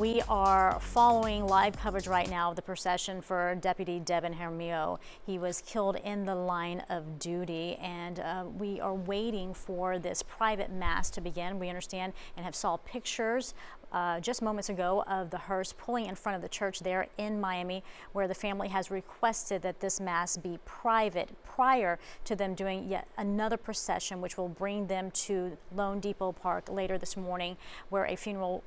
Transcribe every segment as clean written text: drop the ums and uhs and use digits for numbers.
We are following live coverage right now of the procession for Deputy Devin Jaramillo. He was killed in the line of duty, and we are waiting for this private mass to begin. We understand and have saw pictures just moments ago of the hearse pulling in front of the church there in Miami, where the family has requested that this mass be private prior to them doing yet another procession, which will bring them to Lone Depot Park later this morning, where a funeral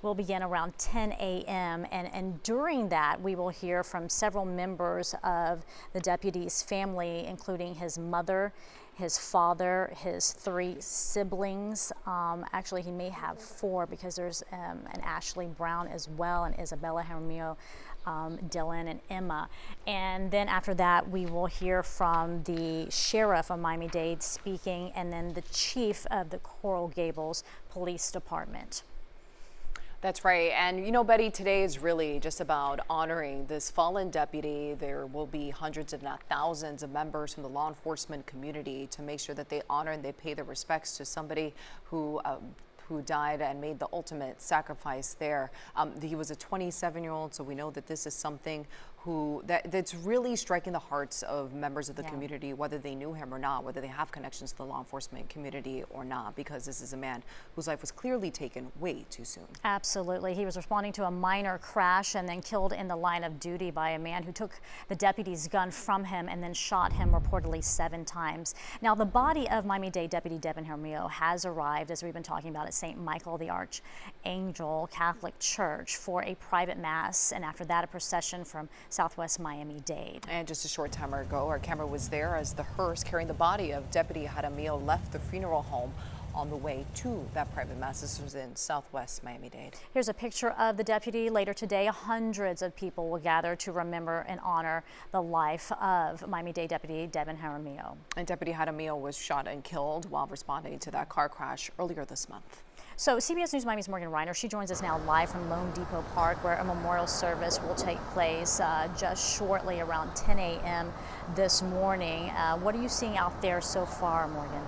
will begin around 10 a.m. And during that, we will hear from several members of the deputy's family, including his mother, his father, his 3 siblings. Actually, he may have 4 because there's an Ashley Brown as well, and Isabella Jaramillo, Dylan, and Emma. And then after that, we will hear from the sheriff of Miami-Dade speaking, and then the chief of the Coral Gables Police Department. That's right. And you know, Betty, today is really just about honoring this fallen deputy. There will be hundreds, if not thousands, of members from the law enforcement community to make sure that they honor and they pay their respects to somebody who died and made the ultimate sacrifice there. He was a 27-year-old, so we know that this is something that's really striking the hearts of members of the community, whether they knew him or not, whether they have connections to the law enforcement community or not, because this is a man whose life was clearly taken way too soon. Absolutely. He was responding to a minor crash and then killed in the line of duty by a man who took the deputy's gun from him and then shot him reportedly 7 times. Now, the body of Miami-Dade Deputy Devin Jaramillo has arrived, as we've been talking about, at St. Michael the Archangel Catholic Church for a private mass, and after that, a procession from Southwest Miami-Dade. And just a short time ago, our camera was there as the hearse carrying the body of Deputy Jaramillo left the funeral home on the way to that private mass. This was in Southwest Miami-Dade. Here's a picture of the deputy. Later today, hundreds of people will gather to remember and honor the life of Miami-Dade Deputy Devin Jaramillo. And Deputy Jaramillo was shot and killed while responding to that car crash earlier this month. So CBS News Miami's Morgan Reiner, she joins us now live from Lone Depot Park, where a memorial service will take place just shortly around 10 a.m. this morning. What are you seeing out there so far, Morgan?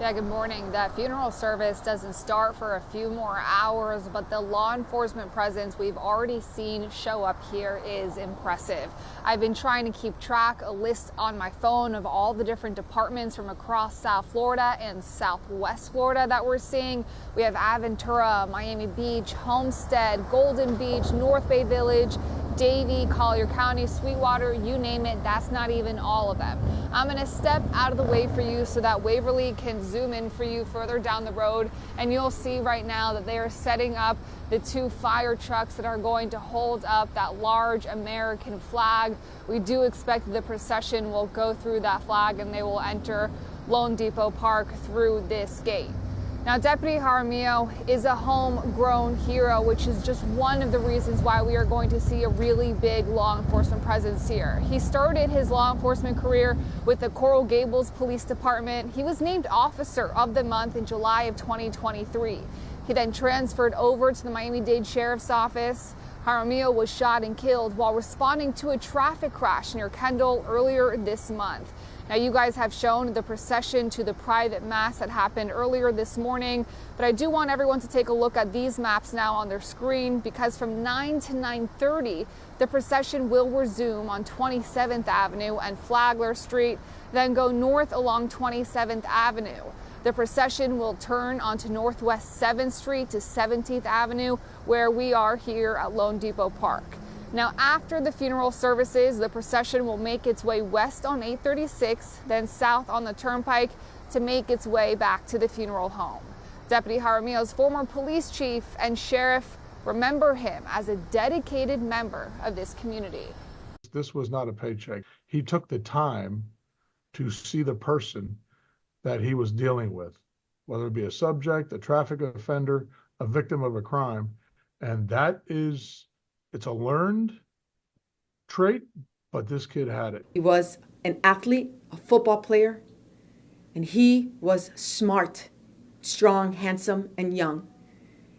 Yeah, good morning. That funeral service doesn't start for a few more hours, but the law enforcement presence we've already seen show up here is impressive. I've been trying to keep track, a list on my phone of all the different departments from across South Florida and Southwest Florida that we're seeing. We have Aventura, Miami Beach, Homestead, Golden Beach, North Bay Village, Davie, Collier County, Sweetwater, you name it. That's not even all of them. I'm going to step out of the way for you so that Waverly can zoom in for you further down the road, and you'll see right now that they are setting up the 2 fire trucks that are going to hold up that large American flag. We do expect the procession will go through that flag and they will enter Lone Depot Park through this gate. Now, Deputy Jaramillo is a homegrown hero, which is just one of the reasons why we are going to see a really big law enforcement presence here. He started his law enforcement career with the Coral Gables Police Department. He was named Officer of the Month in July of 2023. He then transferred over to the Miami-Dade Sheriff's Office. Jaramillo was shot and killed while responding to a traffic crash near Kendall earlier this month. Now, you guys have shown the procession to the private mass that happened earlier this morning, but I do want everyone to take a look at these maps now on their screen, because from 9 to 9:30, the procession will resume on 27th Avenue and Flagler Street, then go north along 27th Avenue. The procession will turn onto Northwest 7th Street to 17th Avenue, where we are here at Lone Depot Park. Now, after the funeral services, the procession will make its way west on 836, then south on the Turnpike to make its way back to the funeral home. Deputy Jaramillo's former police chief and sheriff remember him as a dedicated member of this community. This was not a paycheck. He took the time to see the person that he was dealing with, whether it be a subject, a traffic offender, a victim of a crime. And it's a learned trait, but this kid had it. He was an athlete, a football player, and he was smart, strong, handsome, and young.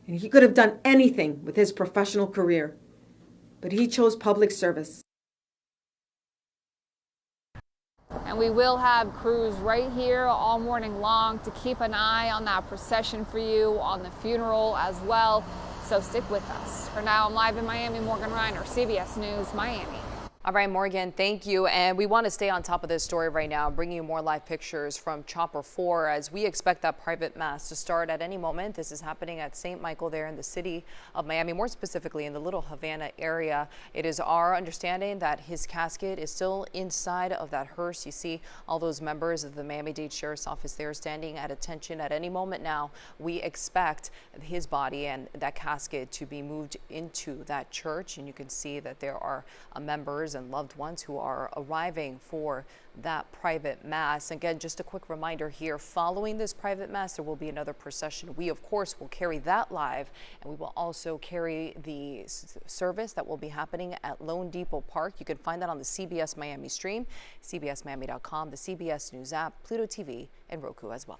And he could have done anything with his professional career, but he chose public service. And we will have crews right here all morning long to keep an eye on that procession for you, on the funeral as well. So stick with us. For now, I'm live in Miami. Morgan Reiner, CBS News, Miami. All right, Morgan, thank you. And we want to stay on top of this story right now, bringing you more live pictures from Chopper 4 as we expect that private mass to start at any moment. This is happening at St. Michael there in the city of Miami, more specifically in the Little Havana area. It is our understanding that his casket is still inside of that hearse. You see all those members of the Miami-Dade Sheriff's Office there standing at attention at any moment now. We expect his body and that casket to be moved into that church. And you can see that there are members and loved ones who are arriving for that private mass. Again, just a quick reminder here, following this private mass, there will be another procession. We, of course, will carry that live, and we will also carry the service that will be happening at Lone Depot Park. You can find that on the CBS Miami stream, cbsmiami.com, the CBS News app, Pluto TV, and Roku as well.